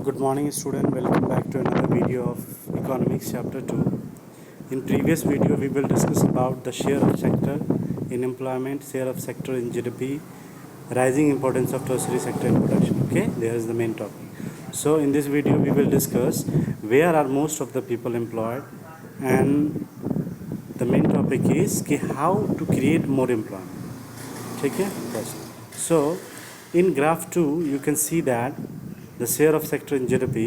Good morning student, welcome back to another video of economics chapter 2. In previous video we will discuss about the share of sector in employment, share of sector in GDP, rising importance of tertiary sector in production. Okay, there is the main topic. So in this video we will discuss where are most of the people employed, and the main topic is how to create more employment. Okay, yes. So in graph 2 you can see that the share of sector in GDP.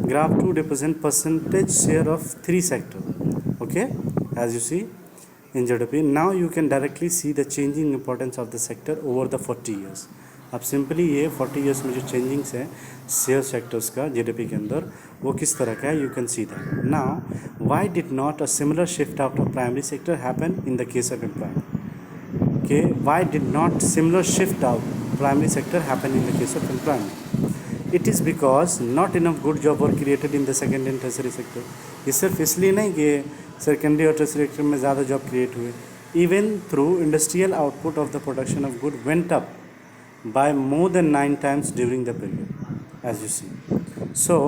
Graph 2 represent percentage share of three sector. Okay, as you see in GDP. Now you can directly see the changing importance of the sector over the 40 years. अब simply ये 40 years में जो changings है share sectors का GDP के अंदर वो किस तरह का है, you can see that. Now why did not a similar shift out of primary sector happen in the case of employment. Okay, why did not similar shift out primary sector happen in the case of employment? It is because not enough good job were created in the second and tertiary sector. ये सिर्फ इसलिए नहीं कि secondary और tertiary sector में ज़्यादा job create हुए. Even through industrial output of the production of good went up by more than 9 times during the period, as you see. So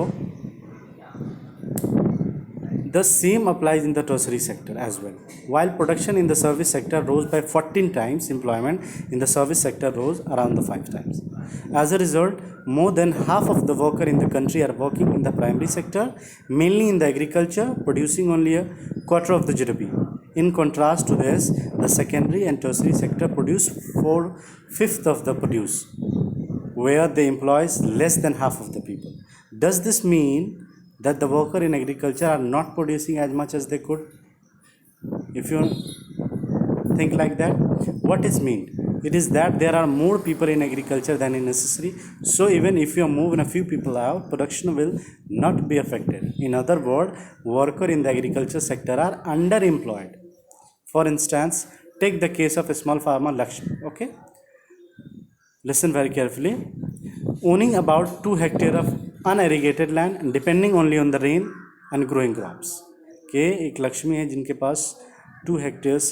the same applies in the tertiary sector as well. While production in the service sector rose by 14 times, employment in the service sector rose around the 5 times. As a result, more than half of the workers in the country are working in the primary sector, mainly in the agriculture, producing only a quarter of the GDP. In contrast to this, the secondary and tertiary sector produce 4/5 of the produce, where they employs less than half of the people. Does this mean that the worker in agriculture are not producing as much as they could? If you think like that, what is mean? It is that there are more people in agriculture than is necessary. So even if you move a few people out, production will not be affected. In other words, workers in the agriculture sector are underemployed. For instance, take the case of a small farmer Lakshmi. Okay, listen very carefully. Owning about 2 hectares of unirrigated land and depending only on the rain and growing crops. के एक लक्ष्मी है जिनके पास 2 hectares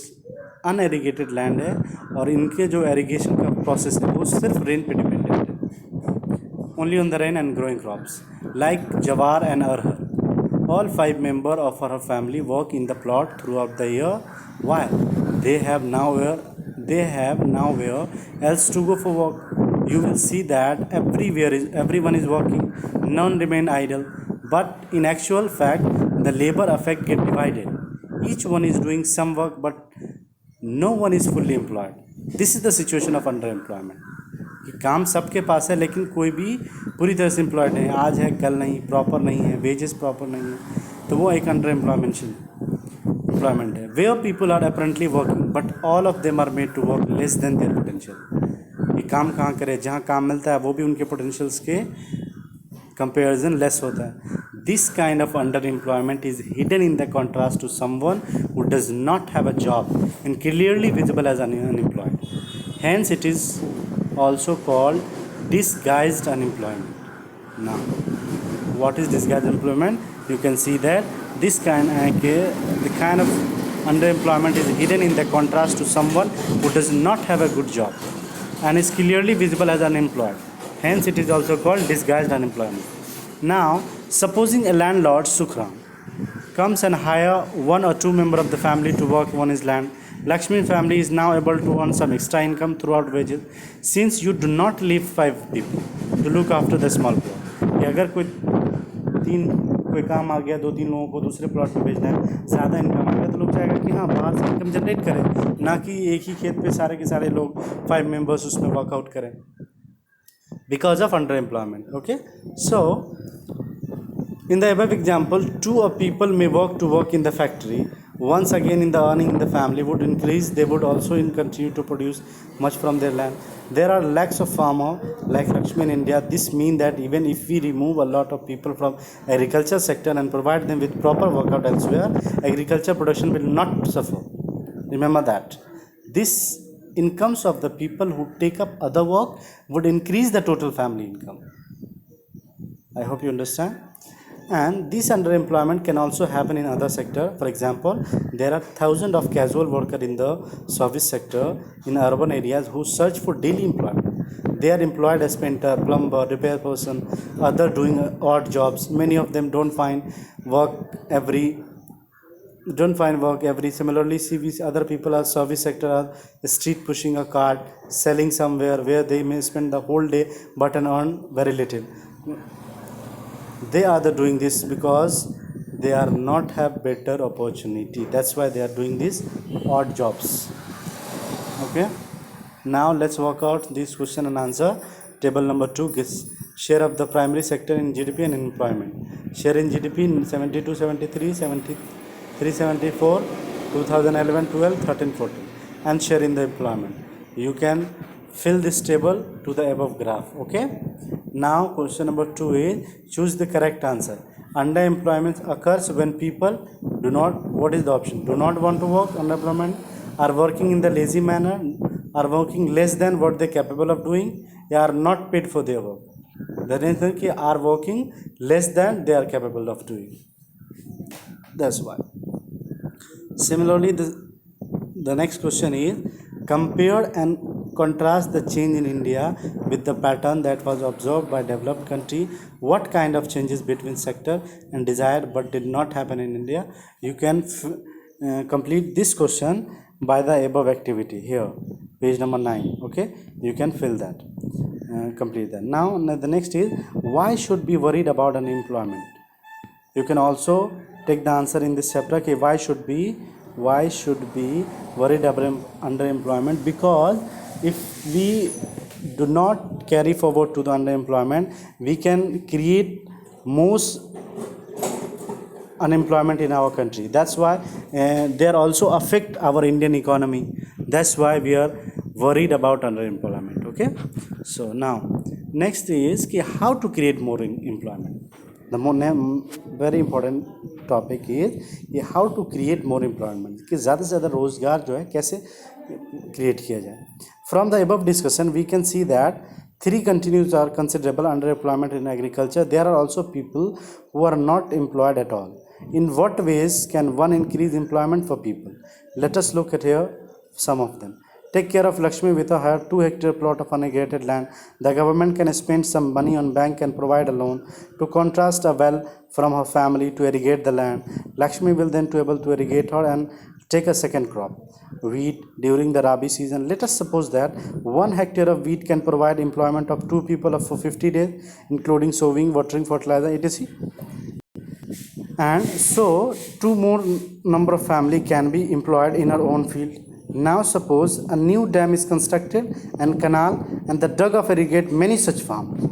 अनएरिगेटेड land है और इनके जो irrigation का process है वो सिर्फ रेन पे डिपेंडेंट है. Only on the rain and growing crops like जवार and arhar. All 5 members of her family work in the plot throughout the year. Why? They have nowhere else to go for work. You will see that everyone is working. None remain idle. But in actual fact, the labor effect get divided. Each one is doing some work, but no one is fully employed. This is the situation of underemployment. कि काम सबके पास है लेकिन कोई भी पूरी तरह से एम्प्लॉयड नहीं. आज है कल नहीं, प्रॉपर नहीं है, वेजेस प्रॉपर नहीं है, तो वो एक अंडर एम्प्लॉयमेंट है. Where people are apparently working but all of them are made to work less than their potential. ये काम कहाँ करे, जहाँ काम मिलता है वो भी उनके पोटेंशियल्स के कंपेरिजन लेस होता है. This kind of under employment is hidden in the contrast to someone who does not have a job and clearly visible as unemployed. Hence it is also called disguised unemployment. Now what is disguised unemployment? You can see that the kind of underemployment is hidden in the contrast to someone who does not have a good job and is clearly visible as unemployed. Hence it is also called disguised unemployment. Now supposing a landlord Sukram comes and hire 1 or 2 members of the family to work on his land. Lakshmi family is now able to earn some extra income throughout wages. Since you do not leave 5 people to look after the small plot. कि अगर कोई काम आ गया, 2-3 लोगों को दूसरे plot पे भेजना है, ज़्यादा इनकम आ गया तो लोग चाहेगा कि हाँ बाहर से इनकम जनरेट करें, ना कि एक ही खेत पे सारे के सारे लोग 5 मेंबर्स उसमें वर्कआउट करें because of underemployment. Okay, so in the above example, 2 people may work in the factory. Once again, in the earning in the family would increase. They would also continue to produce much from their land. There are lakhs of farmers like Lakshmi in India. This means that even if we remove a lot of people from agriculture sector and provide them with proper workout elsewhere, agriculture production will not suffer. Remember that. This incomes of the people who take up other work would increase the total family income. I hope you understand. And this underemployment can also happen in other sector. For example, there are thousands of casual workers in the service sector in urban areas who search for daily employment. they are employed as painter, plumber, repair person, other doing odd jobs. Many of them don't find work every. Similarly, see, other people are service sector, are street pushing a cart, selling somewhere where they may spend the whole day but earn very little. They are doing this because they are not have better opportunity. That's why they are doing these odd jobs. Okay, now let's work out this question and answer. Table number 2 gives share of the primary sector in GDP and employment. Share in GDP in 72, 73, 73, 74, 2011, 12, 13, 14, and share in the employment. You can fill this table to the above graph. Okay, now question number 2 is choose the correct answer. Underemployment occurs when people do not, what is the option? Do not want to work, underemployment, are working in the lazy manner, are working less than what they are capable of doing, they are not paid for their work. The reason is are working less than they are capable of doing. That's why. Similarly, the next question is compare and contrast the change in India with the pattern that was observed by developed country. What kind of changes between sector and desired but did not happen in India? You can complete this question by the above activity here, page number 9. Okay, you can fill that, complete that. Now the next is why should be worried about unemployment? You can also take the answer in this chapter. Okay, why should be worried about underemployment? Because if we do not carry forward to the underemployment, we can create most unemployment in our country. That's why they are also affect our Indian economy. That's why we are worried about underemployment. Okay, so now next is how to create more employment. The very important topic is ये how to create more employment, कि ज़्यादा से ज़्यादा रोज़गार जो है कैसे create किया जाए. From the above discussion we can see that 3 continues are considerable underemployment in agriculture. There are also people who are not employed at all. In what ways can one increase employment for people? Let us look at here some of them. Take care of Lakshmi with a 2-hectare plot of unirrigated land. The government can spend some money on bank and provide a loan to contrast a well from her family to irrigate the land. Lakshmi will then be able to irrigate her and take a second crop, wheat, during the Rabi season. Let us suppose that 1 hectare of wheat can provide employment of 2 people for 50 days, including sowing, watering, fertilizer, etc. And so 2 more number of family can be employed in our own field. Now suppose a new dam is constructed and canal and the dug of irrigate many such farms.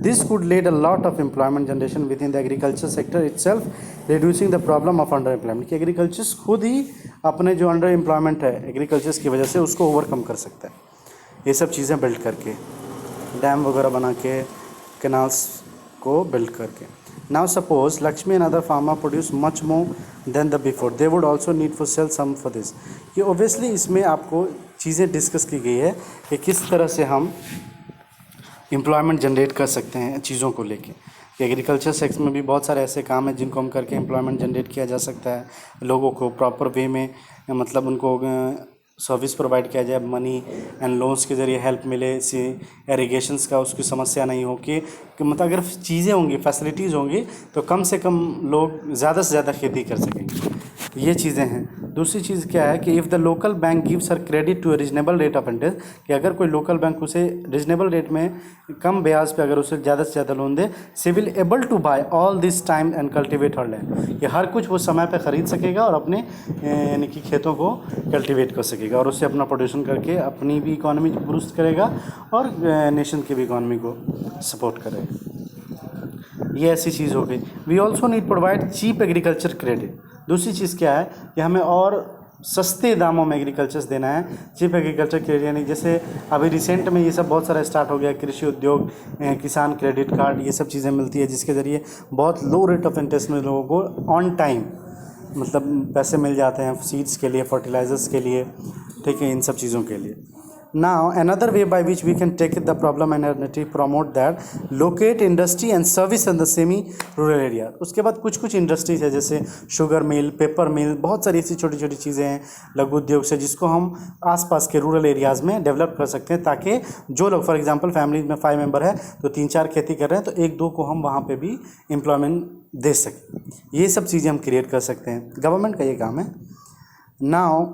This could lead a lot of employment generation within the agriculture sector itself, reducing the problem of underemployment. कि agriculture खुद ही अपने जो under employment है agriculture की वजह से उसको overcome कर सकता है, ये सब चीज़ें बिल्ड करके, डैम वगैरह बना के, कैनाल्स को बिल्ड करके. Now suppose Lakshmi and other farmer produce much more than the before. They would also need for sell some for this. ये obviously इसमें आपको चीज़ें डिस्कस की गई है कि किस तरह से हम एम्प्लॉयमेंट जनरेट कर सकते हैं चीज़ों को लेके. कि एग्रीकल्चर सेक्टर में भी बहुत सारे ऐसे काम हैं जिनको हम करके एम्प्लॉयमेंट जनरेट किया जा सकता है. लोगों को प्रॉपर वे में मतलब उनको सर्विस प्रोवाइड किया जाए, मनी एंड लोन्स के ज़रिए हेल्प मिले, इरिगेशंस का उसकी समस्या नहीं हो कि मतलब अगर चीज़ें होंगी, फैसिलिटीज़ होंगी तो कम से कम लोग ज़्यादा से ज़्यादा खेती कर सकेंगे. ये चीज़ें हैं. दूसरी चीज़ क्या है कि if the local bank gives her credit to a reasonable rate of interest, कि अगर कोई लोकल बैंक उसे रीजनेबल रेट में कम ब्याज पे अगर उसे ज़्यादा से ज़्यादा लोन दे, she will able to buy all this time and cultivate her land, कि हर कुछ वो समय पे ख़रीद सकेगा और अपने यानी कि खेतों को कल्टिवेट कर सकेगा और उससे अपना प्रोडक्शन करके अपनी भी इकॉनमी बूस्ट करेगा और नेशन की भी इकॉनमी को सपोर्ट करेगा. ये ऐसी चीज़ हो गई. We also need provide cheap agriculture credit. दूसरी चीज़ क्या है कि हमें और सस्ते दामों में एग्रीकल्चर्स देना है. चीप एग्रीकल्चर क्रेडिट यानी जैसे अभी रिसेंट में ये सब बहुत सारा स्टार्ट हो गया, कृषि उद्योग, किसान क्रेडिट कार्ड, ये सब चीज़ें मिलती है जिसके ज़रिए बहुत लो रेट ऑफ इंटरेस्ट में लोगों को ऑन टाइम मतलब पैसे मिल जाते हैं सीड्स के लिए, फर्टिलाइज़र्स के लिए, ठीक है, इन सब चीज़ों के लिए. Now another way by which we can take the problem and identity promote that locate industry and service in the semi rural area. उसके बाद कुछ कुछ इंडस्ट्रीज है जैसे शुगर मिल, पेपर मिल, बहुत सारी ऐसी छोटी छोटी चीज़ें हैं लघु उद्योग से जिसको हम आसपास के रूरल एरियाज़ में डेवलप कर सकते हैं, ताकि जो लोग फॉर एग्जांपल फैमिली में 5 मेंबर है तो 3-4 खेती कर रहे हैं तो 1-2 को हम वहाँ पे भी एम्प्लॉयमेंट दे सकें। ये सब चीज़ें हम क्रिएट कर सकते हैं, गवर्नमेंट का ये काम है। नाउ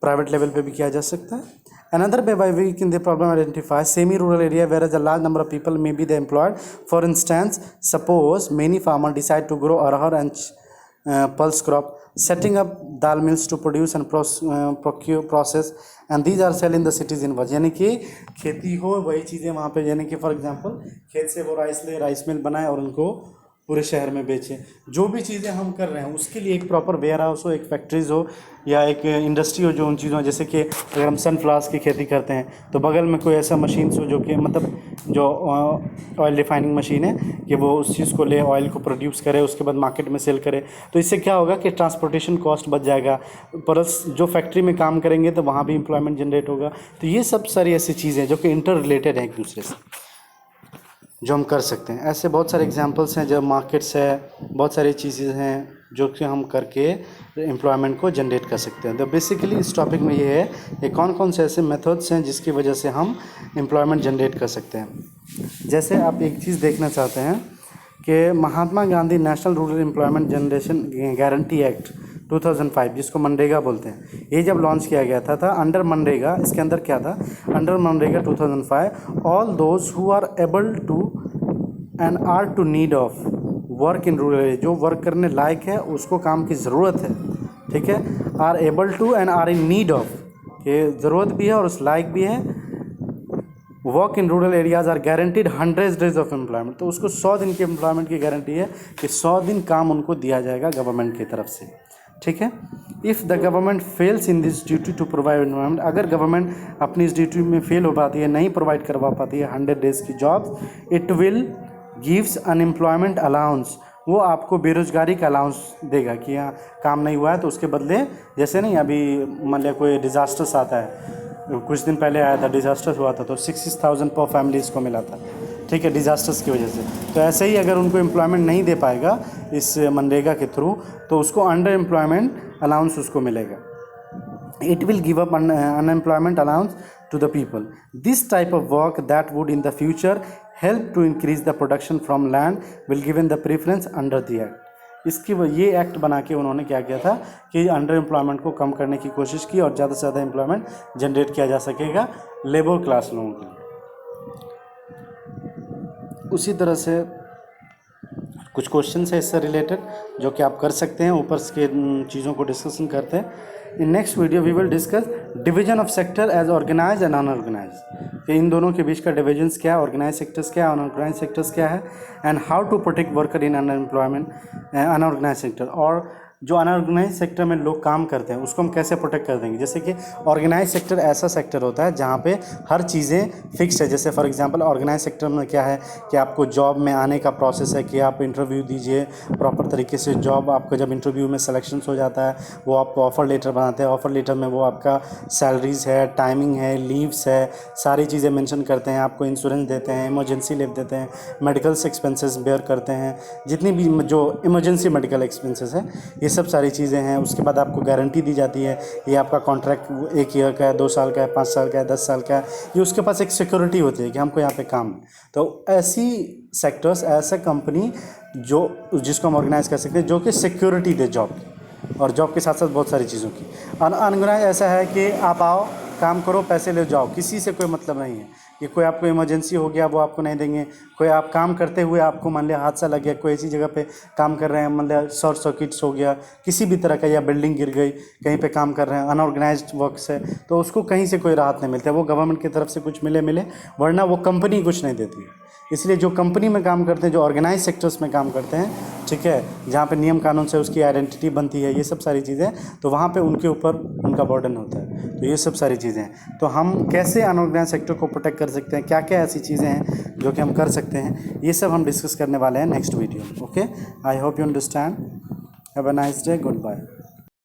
प्राइवेट लेवल पे भी किया जा सकता है। Another way by which the problem identify semi-rural area whereas a large number of people may be the employed. For instance, suppose many farmers decide to grow arhar and pulse crop, setting up dal mills to produce and process, and these are sell in the cities in वजह यानी कि खेती हो वही चीज़ें वहाँ पे, यानी कि फॉर एग्जांपल खेत से वो राइस ले राइस मिल बनाए और उनको पूरे शहर में बेचें। जो भी चीज़ें हम कर रहे हैं उसके लिए एक प्रॉपर वेयर हाउस हो, एक फैक्ट्रीज हो या एक इंडस्ट्री हो जो उन चीज़ों, जैसे कि अगर हम सनफ्लावर्स की खेती करते हैं तो बगल में कोई ऐसा मशीन हो जो कि मतलब जो ऑयल रिफाइनिंग मशीन है कि वो उस चीज़ को ले ऑयल को प्रोड्यूस करे उसके बाद मार्केट में सेल करे। तो इससे क्या होगा कि ट्रांसपोर्टेशन कॉस्ट बच जाएगा, प्लस जो फैक्ट्री में काम करेंगे तो वहाँ भी एम्प्लॉयमेंट जनरेट होगा। तो ये सब सारी ऐसी चीज़ें जो कि इंटर रिलेटेड हैं एक दूसरे से, जो हम कर सकते हैं। ऐसे बहुत सारे एग्जांपल्स हैं, जब मार्केट्स है, बहुत सारी चीज़ें हैं जो कि हम करके एम्प्लॉयमेंट को जनरेट कर सकते हैं। तो बेसिकली इस टॉपिक में ये है कि कौन कौन से ऐसे मेथड्स हैं जिसकी वजह से हम एम्प्लॉयमेंट जनरेट कर सकते हैं। जैसे आप एक चीज़ देखना चाहते हैं कि Mahatma Gandhi national rural employment generation guarantee act 2005 जिसको मनरेगा बोलते हैं, ये जब लॉन्च किया गया था अंडर मनरेगा। इसके अंदर क्या था, under MNREGA 2005 all those who are able to and are to need of work in rural area, जो वर्क करने लायक है उसको काम की ज़रूरत है, ठीक है, are able to and are in need of, कि ज़रूरत भी है और उस लायक भी है, work in rural areas are guaranteed 100 days of employment. तो उसको 100 दिन की एम्प्लॉयमेंट की गारंटी है कि 100 दिन काम उनको दिया जाएगा गवर्नमेंट की तरफ से, ठीक है। If the government fails in this duty to provide environment, अगर गवर्नमेंट अपनी इस ड्यूटी में फेल हो पाती है, नहीं प्रोवाइड करवा पाती है 100 डेज़ की jobs, it will gives unemployment allowance, वो आपको बेरोजगारी का अलाउंस देगा कि यहाँ काम नहीं हुआ है तो उसके बदले, जैसे नहीं अभी मान लिया कोई डिज़ास्टर्स आता है, कुछ दिन पहले आया था डिज़ास्टर्स हुआ था तो 60,000 पर फैमिलीज़ को मिला था, ठीक है, डिज़ास्टर्स की वजह से। तो ऐसे ही अगर उनको एम्प्लॉयमेंट नहीं दे पाएगा इस मनरेगा के थ्रू तो उसको अंडर एम्प्लॉयमेंट अलाउंस उसको मिलेगा। It will give up unemployment allowance to the people. This type of work that would in the future help to increase the production from land will given the preference under the act. इसकी ये act बना के उन्होंने क्या किया था कि under employment को कम करने की कोशिश की और ज़्यादा से ज़्यादा एम्प्लॉयमेंट जनरेट किया जा सकेगा लेबर क्लास लोगों के लिए। उसी तरह से कुछ क्वेश्चन है इससे रिलेटेड जो कि आप कर सकते हैं, ऊपर के चीज़ों को डिस्कशन करते हैं। In next video we will discuss division of sector as organise and unorganise, इन दोनों के बीच का डिविजन्स क्या है, ऑर्गेनाइज सेक्टर्स क्या है, अनऑर्गेनाइज सेक्टर्स क्या है, and how to protect worker in unemployment unorganised sector. और जो अनऑर्गेनाइज सेक्टर में लोग काम करते हैं उसको हम कैसे प्रोटेक्ट कर देंगे। जैसे कि ऑर्गेनाइज सेक्टर ऐसा सेक्टर होता है जहाँ पे हर चीज़ें फिक्स है। जैसे फॉर एग्जांपल ऑर्गेनाइज सेक्टर में क्या है कि आपको जॉब में आने का प्रोसेस है कि आप इंटरव्यू दीजिए प्रॉपर तरीके से, जॉब आपको जब इंटरव्यू में सिलेक्शन हो जाता है वो आपको ऑफ़र लेटर बनाते हैं, ऑफ़र लेटर में वो आपका सैलरीज़ है, टाइमिंग है, लीव्स है, सारी चीज़ें मेंशन करते हैं, आपको इंश्योरेंस देते हैं, इमरजेंसी लीव देते हैं, मेडिकल्स एक्सपेंसेस बेयर करते हैं, जितनी भी जो इमरजेंसी मेडिकल एक्सपेंसेस है ये सब सारी चीज़ें हैं। उसके बाद आपको गारंटी दी जाती है, ये आपका कॉन्ट्रैक्ट 1 ईयर का है, 2 साल का है, 5 साल का है, 10 साल का है, ये उसके पास एक सिक्योरिटी होती है कि हमको यहाँ पे काम है। तो ऐसी सेक्टर्स, ऐसा कंपनी जो जिसको हम ऑर्गेनाइज कर सकते हैं जो कि सिक्योरिटी दे जॉब की और जॉब के साथ साथ बहुत सारी चीज़ों की। अनऑर्गेनाइज ऐसा है कि आप आओ काम करो पैसे ले जाओ, किसी से कोई मतलब नहीं है कि कोई आपको इमरजेंसी हो गया वो आपको नहीं देंगे, कोई आप काम करते हुए आपको मान लिया हादसा लग गया, कोई ऐसी जगह पे काम कर रहे हैं मान लिया शॉर्ट सर्किट्स हो गया किसी भी तरह का, या बिल्डिंग गिर गई, कहीं पे काम कर रहे हैं, अनऑर्गेनाइज्ड वर्क से, तो उसको कहीं से कोई राहत नहीं मिलता है। वो गवर्नमेंट की तरफ से कुछ मिले वरना वो कंपनी कुछ नहीं देती है। इसलिए जो कंपनी में काम करते हैं, जो ऑर्गेनाइज सेक्टर्स में काम करते हैं, ठीक है, जहाँ पे नियम कानून से उसकी आइडेंटिटी बनती है, ये सब सारी चीज़ें, तो वहाँ पे उनके ऊपर उनका बर्डन होता है। तो ये सब सारी चीज़ें हैं। तो हम कैसे अनऑर्गेनाइज सेक्टर को प्रोटेक्ट कर सकते हैं, क्या क्या ऐसी चीज़ें हैं जो कि हम कर सकते हैं, ये सब हम डिस्कस करने वाले हैं next video. Okay, I hope you understand. Have a nice day, good bye.